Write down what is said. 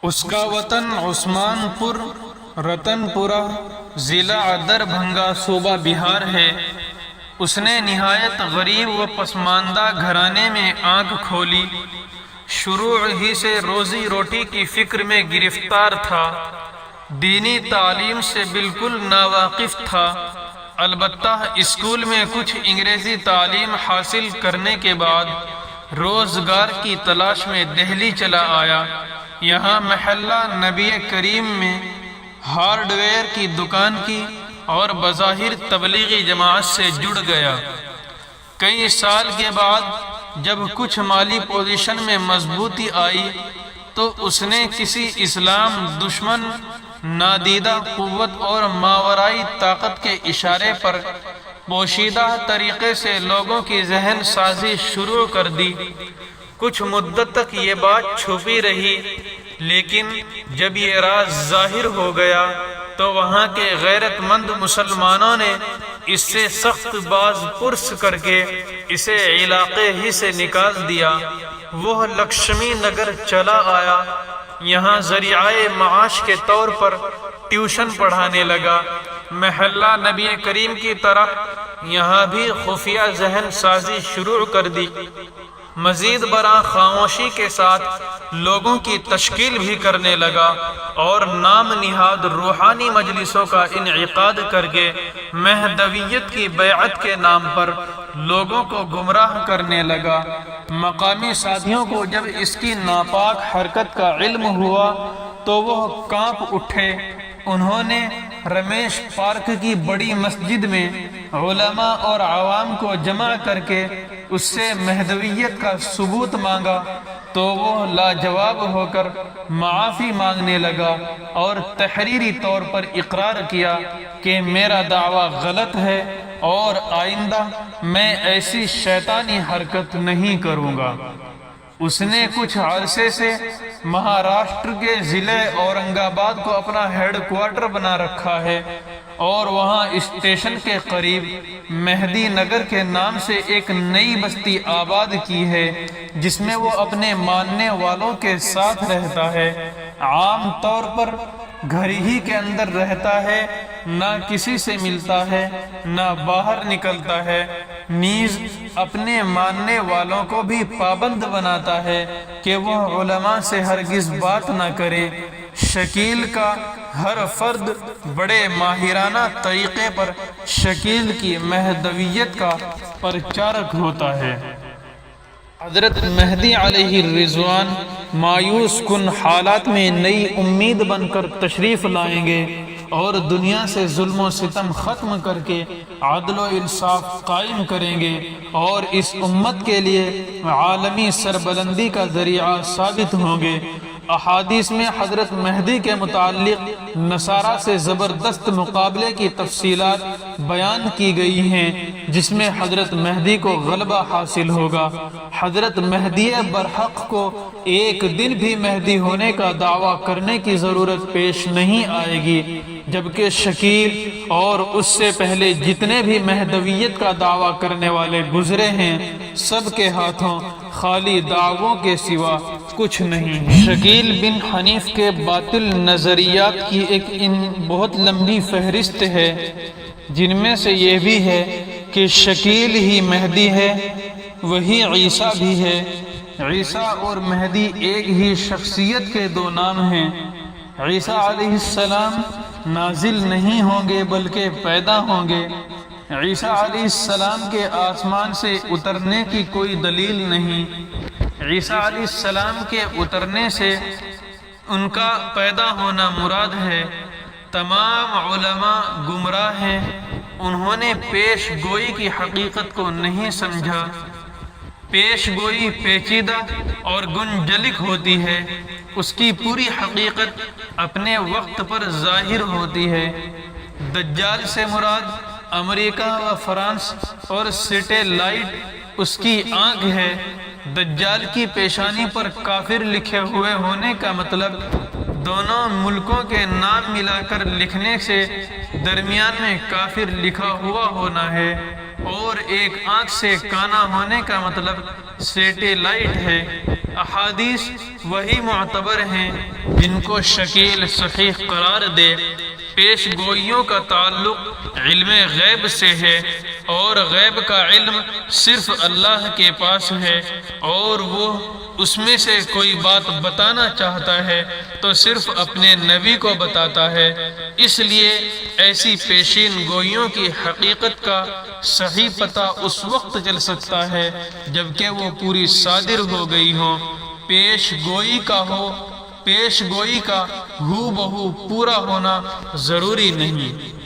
اس کا وطن عثمان پور رتن پورہ ضلع دربھنگا صوبہ بہار ہے۔ اس نے نہایت غریب و پسماندہ گھرانے میں آنکھ کھولی۔ شروع ہی سے روزی روٹی کی فکر میں گرفتار تھا، دینی تعلیم سے بالکل ناواقف تھا۔ البتہ اسکول میں کچھ انگریزی تعلیم حاصل کرنے کے بعد روزگار کی تلاش میں دہلی چلا آیا۔ یہاں محلہ نبی کریم میں ہارڈ ویئر کی دکان کی اور بظاہر تبلیغی جماعت سے جڑ گیا۔ کئی سال کے بعد جب کچھ مالی پوزیشن میں مضبوطی آئی تو اس نے کسی اسلام دشمن نادیدہ قوت اور ماورائی طاقت کے اشارے پر پوشیدہ طریقے سے لوگوں کی ذہن سازی شروع کر دی۔ کچھ مدت تک یہ بات چھپی رہی، لیکن جب یہ راز ظاہر ہو گیا تو وہاں کے غیرت مند مسلمانوں نے اس سے سخت باز پرس کر کے اسے علاقے ہی سے نکال دیا۔ وہ لکشمی نگر چلا آیا، یہاں ذریعہ معاش کے طور پر ٹیوشن پڑھانے لگا۔ محلہ نبی کریم کی طرح یہاں بھی خفیہ ذہن سازی شروع کر دی۔ مزید برآں خاموشی کے ساتھ لوگوں کی تشکیل بھی کرنے لگا اور نام نہاد روحانی مجلسوں کا انعقاد کر کے مہدویت کی بیعت کے نام پر لوگوں کو گمراہ کرنے لگا۔ مقامی ساتھیوں کو جب اس کی ناپاک حرکت کا علم ہوا تو وہ کانپ اٹھے۔ انہوں نے رمیش پارک کی بڑی مسجد میں علماء اور عوام کو جمع کر کے اس سے مہدویت کا ثبوت مانگا تو وہ لاجواب ہو کر معافی مانگنے لگا اور تحریری طور پر اقرار کیا کہ میرا دعویٰ غلط ہے اور آئندہ میں ایسی شیطانی حرکت نہیں کروں گا۔ اس نے کچھ عرصے سے مہاراشٹر کے ضلع اورنگ آباد کو اپنا ہیڈ کوارٹر بنا رکھا ہے اور وہاں اسٹیشن کے قریب مہدی نگر کے نام سے ایک نئی بستی آباد کی ہے، جس میں وہ اپنے ماننے والوں کے ساتھ رہتا ہے۔ عام طور پر گھر ہی کے اندر رہتا ہے، نہ کسی سے ملتا ہے نہ باہر نکلتا ہے، نیز اپنے ماننے والوں کو بھی پابند بناتا ہے کہ وہ علماء سے ہرگز بات نہ کرے۔ شکیل کا ہر فرد بڑے ماہرانہ طریقے پر شکیل کی مہدویت کا پرچارک ہوتا ہے۔ حضرت مہدی علیہ الرضوان مایوس کن حالات میں نئی امید بن کر تشریف لائیں گے اور دنیا سے ظلم و ستم ختم کر کے عدل و انصاف قائم کریں گے اور اس امت کے لیے عالمی سربلندی کا ذریعہ ثابت ہوں گے۔ احادیث میں حضرت مہدی کے متعلق نصارہ سے زبردست مقابلے کی تفصیلات بیان کی گئی ہیں، جس میں حضرت مہدی کو غلبہ حاصل ہوگا۔ حضرت مہدی برحق کو ایک دن بھی مہدی ہونے کا دعویٰ کرنے کی ضرورت پیش نہیں آئے گی، جبکہ شکیل اور اس سے پہلے جتنے بھی مہدویت کا دعویٰ کرنے والے گزرے ہیں، سب کے ہاتھوں خالی دعووں کے سوا کچھ نہیں ہے۔ شکیل بن حنیف کے باطل نظریات کی ایک بہت لمبی فہرست ہے، جن میں سے یہ بھی ہے کہ شکیل ہی مہدی ہے، وہی عیسیٰ بھی ہے۔ عیسیٰ اور مہدی ایک ہی شخصیت کے دو نام ہیں۔ عیسیٰ علیہ السلام نازل نہیں ہوں گے بلکہ پیدا ہوں گے۔ عیسیٰ علیہ السلام کے آسمان سے اترنے کی کوئی دلیل نہیں۔ عیسیٰ علیہ السلام کے اترنے سے ان کا پیدا ہونا مراد ہے۔ تمام علماء گمراہ ہیں، انہوں نے پیش گوئی کی حقیقت کو نہیں سمجھا۔ پیش گوئی پیچیدہ اور گنجلک ہوتی ہے، اس کی پوری حقیقت اپنے وقت پر ظاہر ہوتی ہے۔ دجال سے مراد امریکہ و فرانس اور سیٹلائٹ اس کی آنکھ ہے۔ دجال کی پیشانی پر کافر لکھے ہوئے ہونے کا مطلب دونوں ملکوں کے نام ملا کر لکھنے سے درمیان میں کافر لکھا ہوا ہونا ہے، اور ایک آنکھ سے کانا ہونے کا مطلب سیٹلائٹ ہے۔ احادیث وہی معتبر ہیں جن کو شکیل صحیح قرار دے۔ پیش گوئیوں کا تعلق علم غیب سے ہے، اور غیب کا علم صرف اللہ کے پاس ہے، اور وہ اس میں سے کوئی بات بتانا چاہتا ہے تو صرف اپنے نبی کو بتاتا ہے۔ اس لیے ایسی پیشین گوئیوں کی حقیقت کا صحیح پتہ اس وقت چل سکتا ہے جبکہ وہ پوری صادر ہو گئی ہو۔ پیش گوئی کا ہو بہو پورا ہونا ضروری نہیں۔